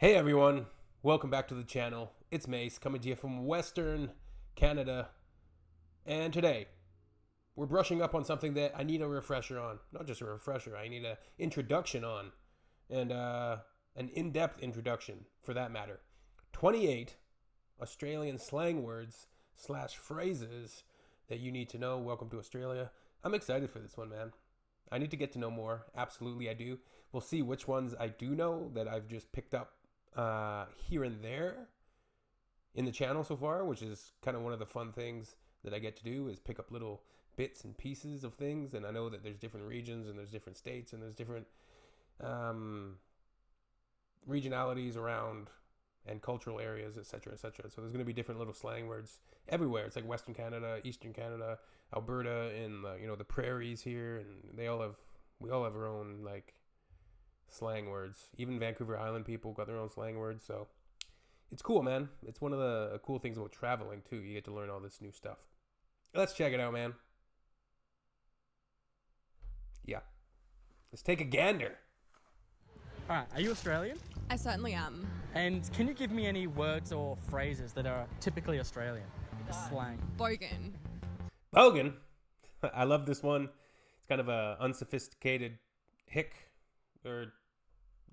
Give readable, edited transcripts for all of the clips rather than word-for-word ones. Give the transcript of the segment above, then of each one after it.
Hey everyone, welcome back to the channel. It's Mace coming to you from Western Canada. And today, we're brushing up on something that I need a refresher on. Not just a refresher, I need an introduction on. And an in-depth introduction, for that matter. 28 Australian slang words / phrases that you need to know. Welcome to Australia. I'm excited for this one, man. I need to get to know more. Absolutely, I do. We'll see which ones I do know that I've just picked up here and there in the channel so far, which is kind of one of the fun things that I get to do, is pick up little bits and pieces of things. And I know that there's different regions and there's different states and there's different regionalities around and cultural areas, etc., etc. So there's going to be different little slang words everywhere. It's like Western Canada, Eastern Canada, Alberta, and the prairies here, and we all have our own like slang words. Even Vancouver Island people got their own slang words. So it's cool, man. It's one of the cool things about traveling too. You get to learn all this new stuff. Let's check it out, man. Yeah, let's take a gander. All right, are you Australian? I certainly am. And can you give me any words or phrases that are typically Australian? Slang. Bogan. Bogan. I love this one. It's kind of a unsophisticated hick, or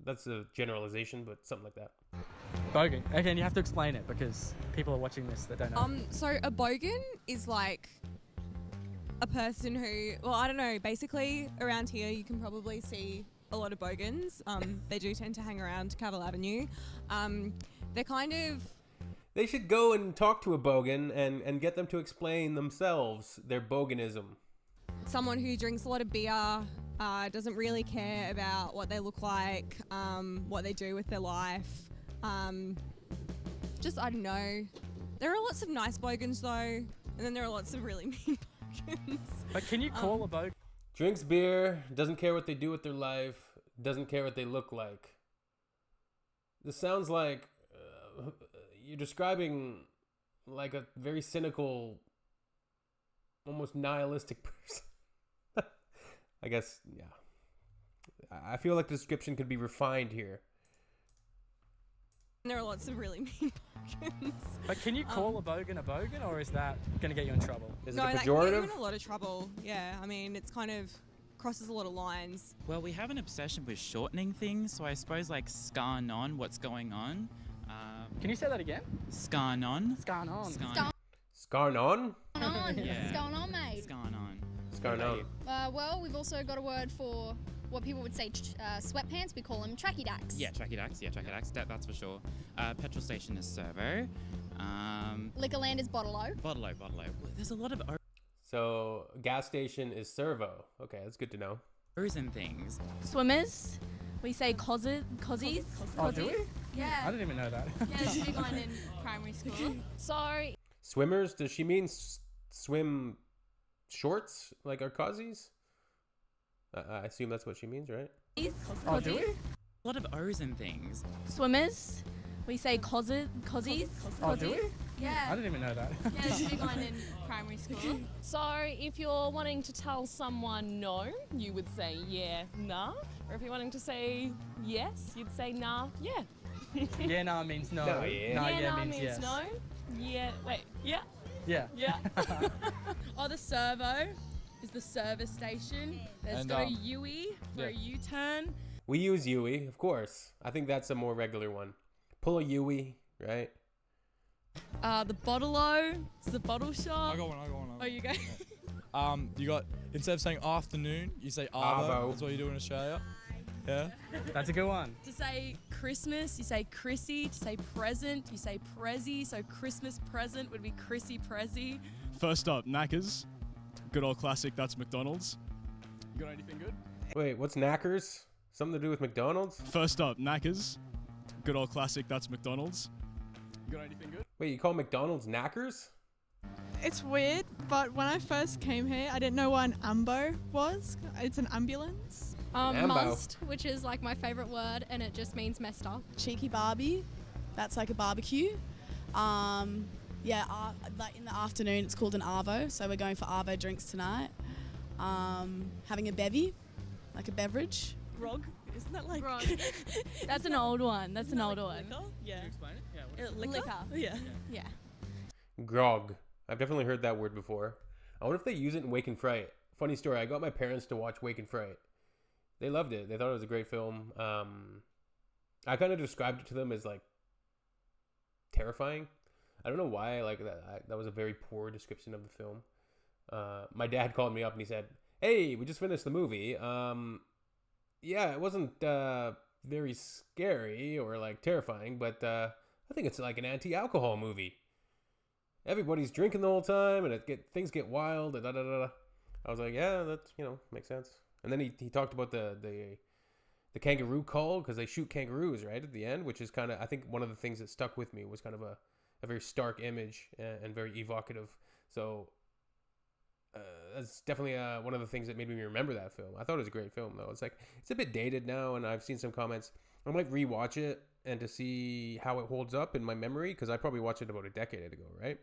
that's a generalization, but something like that. Bogan. Okay, and you have to explain it because people are watching this that don't know. So a bogan is like a person who, well, I don't know, basically around here you can probably see a lot of bogans. They do tend to hang around Cavill Avenue. They're kind of... They should go and talk to a bogan and get them to explain themselves their boganism. Someone who drinks a lot of beer, doesn't really care about what they look like, what they do with their life. Just, I don't know. There are lots of nice bogans though, and then there are lots of really mean bogans. But can you call a bogan? Drinks beer, doesn't care what they do with their life, doesn't care what they look like. This sounds like you're describing like a very cynical, almost nihilistic person. I guess, yeah. I feel like the description could be refined here. And there are lots of really mean bogans. But can you call a bogan, or is that going to get you in trouble? Is No, it a that can get you pejorative? in a lot of trouble. Yeah, I mean, it's kind of crosses a lot of lines. Well, we have an obsession with shortening things, so I suppose like scarnon, what's going on. Can you say that again? Scarnon. Scarnon. Scarnon? Yeah. What's going on, mate? Scarnon. Scarnon. Well, we've also got a word for what people would say sweatpants. We call them tracky dacks. Yeah, tracky dacks. That's for sure. Petrol station is servo. Liquorland is bottle-o. Bottle-o. There's a lot of So, gas station is servo. Okay, that's good to know. O's and things. Swimmers, we say cozzies. Oh, do we? I Yeah. didn't even know that. Yeah, it's a big one in primary school. So, Swimmers, does she mean swim shorts, like our cozzies? I assume that's what she means, right? Oh, do we? A lot of O's and things. Swimmers, we say cozzies. Oh, do we? I Yeah. didn't even know that. Yeah, it's a big one in primary school. So if you're wanting to tell someone no, you would say yeah, nah. Or if you're wanting to say yes, you'd say nah, yeah. Yeah, nah means no. No, yeah. Nah, yeah, nah means means yes. no. Yeah, wait, yeah, Yeah. yeah. Oh, the servo is the service station. There's got a U-E for a U-turn. We use Yui, of course. I think that's a more regular one. Pull a Yui, right? The bottle-o is the bottle shop. I got one. Oh, you go. You got, instead of saying afternoon, you say Arvo. arvo. That's what you do in Australia. Yeah. That's a good one. To say Christmas, you say Chrissy. To say present, you say Prezzy. So Christmas present would be Chrissy Prezzy. First up, Knackers. Good old classic. That's McDonald's. You got anything good? Wait, what's knackers? Something to do with McDonald's? First up, Knackers. Good old classic. That's McDonald's. You got anything good? Wait, you call McDonald's knackers? It's weird, but when I first came here, I didn't know what an ambo was. It's an ambulance. Ambo. Mussed, which is like my favourite word, and it just means messed up. Cheeky Barbie, that's like a barbecue. Like in the afternoon it's called an arvo, so we're going for arvo drinks tonight. Having a bevy, like a beverage. Grog Isn't that like? Grog. That's an old one. That's an older one. Yeah. Explain it? Yeah. What is it? Liquor. Liquor. Yeah. Yeah. Grog. I've definitely heard that word before. I wonder if they use it in Wake and Fright. Funny story. I got my parents to watch Wake and Fright. They loved it. They thought it was a great film. I kind of described it to them as like terrifying. I don't know why. Like that was a very poor description of the film. My dad called me up and he said, "Hey, we just finished the movie. Yeah, it wasn't very scary or like terrifying, but I think it's like an anti-alcohol movie. Everybody's drinking the whole time, and things get wild, and da da da." I was like, "Yeah, that's makes sense." And then he talked about the kangaroo call, because they shoot kangaroos right at the end, which is kind of, I think, one of the things that stuck with me was kind of a very stark image and very evocative. So that's definitely one of the things that made me remember that film. I thought it was a great film, though. It's like, it's a bit dated now, and I've seen some comments. I'm like rewatch it and to see how it holds up in my memory, because I probably watched it about a decade ago, right?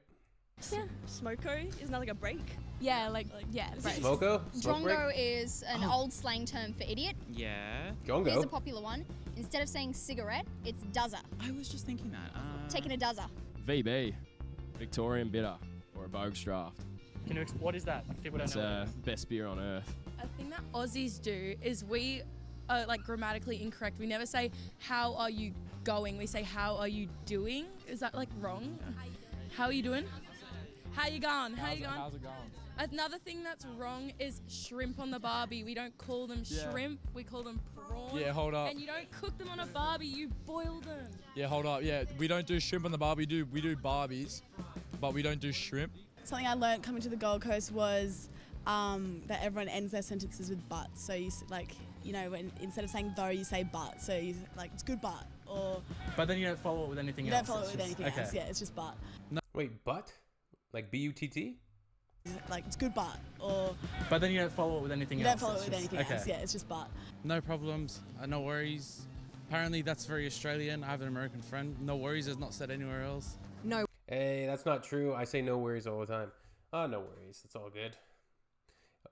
Yeah. Smoko, isn't that like a break? Yeah, yeah. Right. Smoko? Smoke break? Drongo is an old slang term for idiot. Yeah. Jongo? Here's a popular one. Instead of saying cigarette, it's duzzer. I was just thinking that. Taking a duzzer. VB, Victorian Bitter, or a Bogues Draft. Can you what is that? People don't It's know. best beer on earth. A thing that Aussies do is we are like grammatically incorrect. We never say, how are you going? We say, how are you doing? Is that like wrong? How are you doing? How you going? How you going? How's it going? Another thing that's wrong is shrimp on the barbie. We don't call them shrimp, we call them prawns. Yeah, hold up. And you don't cook them on a barbie, you boil them. Yeah, hold up. Yeah, we don't do shrimp on the bar. We do barbies, but we don't do shrimp. Something I learned coming to the Gold Coast was that everyone ends their sentences with but. So when instead of saying though, you say but. So you like, it's good but, or But then you don't follow it with anything you else. don't follow it with It's anything just- else. Yeah, it's just but. Wait, butt? Like B-U-T-T? Like, it's good but, or But then you don't follow it with anything you else. don't follow It's it with just- anything else. okay. Yeah, it's just but. No problems, no worries. Apparently that's very Australian. I have an American friend. No worries is not said anywhere else. No. Hey, that's not true. I say no worries all the time. Oh, no worries. It's all good.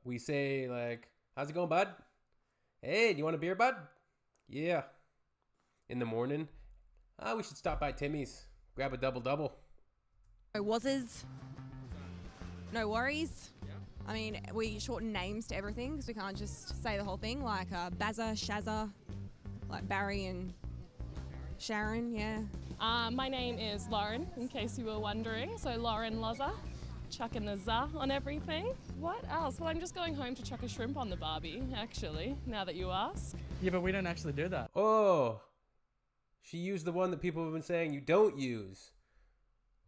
We say, like, how's it going, bud? Hey, do you want a beer, bud? Yeah. In the morning. We should stop by Timmy's. Grab a double-double. No wases. No worries. I mean, we shorten names to everything because we can't just say the whole thing, like Bazza, Shazza, like Barry and Sharon, yeah. My name is Lauren, in case you were wondering. So Lauren Loza, chucking the za on everything. What else? Well, I'm just going home to chuck a shrimp on the barbie, actually, now that you ask. Yeah, but we don't actually do that. Oh. She used the one that people have been saying you don't use.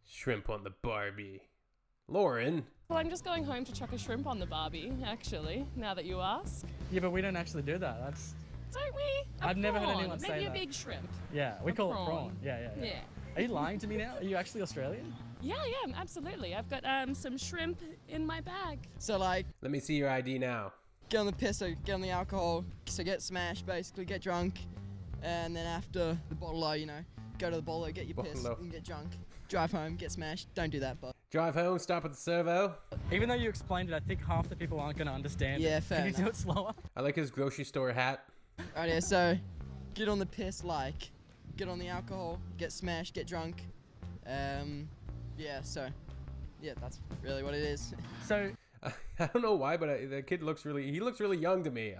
Shrimp on the Barbie. Lauren. Well, I'm just going home to chuck a shrimp on the barbie, actually, now that you ask. Yeah, but we don't actually do that. That's Don't we? I've never heard prawn. anyone say Maybe that. a big shrimp. yeah, we A call prawn. it prawn. Yeah. Yeah. Are you lying to me now? Are you actually Australian? Yeah, I am, absolutely. I've got some shrimp in my bag. So like, Let me see your ID now. get on the piss, so get on the alcohol, so get smashed basically, get drunk, and then after the bottle-o, go to the bottle-o, get your piss, Bottle-o. and get drunk. Drive home, get smashed. Don't do that, but Drive home, stop at the servo. Even though you explained it, I think half the people aren't going to understand Yeah, it. fair Can you do enough. it slower? I like his grocery store hat. Alright, yeah, so get on the piss, like, get on the alcohol, get smashed, get drunk. That's really what it is. So I don't know why, but the kid looks really young to me.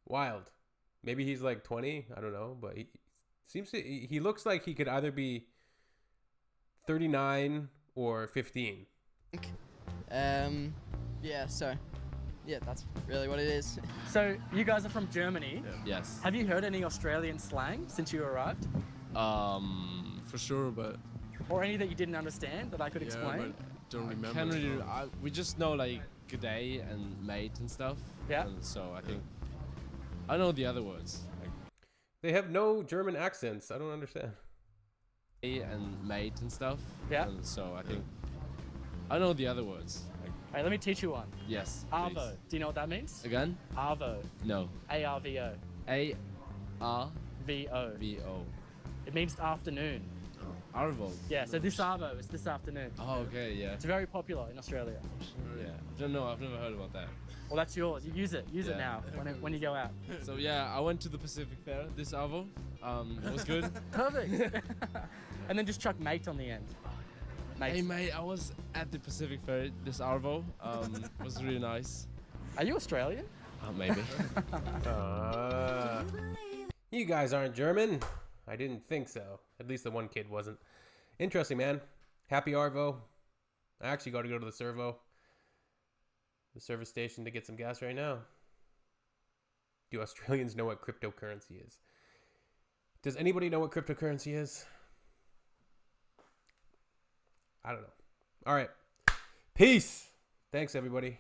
Wild. Maybe he's like 20. I don't know, but he looks like he could either be 39 or 15. That's really what it is. So you guys are from Germany. Yes. Have you heard any Australian slang since you arrived? For sure, but Or any that you didn't understand that I could explain? don't remember. Can't really, we just know like good day and mate and stuff. Yeah. And so I think I know the other words. Like They have no German accents. I don't understand. day and mate and stuff. Yeah. And so I think I know the other words. Like, Hey, let me teach you one. yes. Arvo. please. Do you know what that means? Again? Arvo. No. A-R-V-O. A-R-V-O. V-O. It means afternoon. Arvo. Yeah, so this Arvo is this afternoon. Oh, okay, yeah. It's very popular in Australia. Yeah. I don't know. I've never heard about that. Well, that's yours. You use it. Use it now when you go out. So yeah, I went to the Pacific Fair this Arvo. It was good. Perfect. And then just chuck mate on the end. Mate. Hey mate, I was at the Pacific Fair this Arvo. It was really nice. Are you Australian? Maybe. You guys aren't German. I didn't think so. At least the one kid wasn't. Interesting, man. Happy Arvo. I actually got to go to the service station to get some gas right now. Do Australians know what cryptocurrency is? Does anybody know what cryptocurrency is? I don't know. All right. Peace. Thanks, everybody.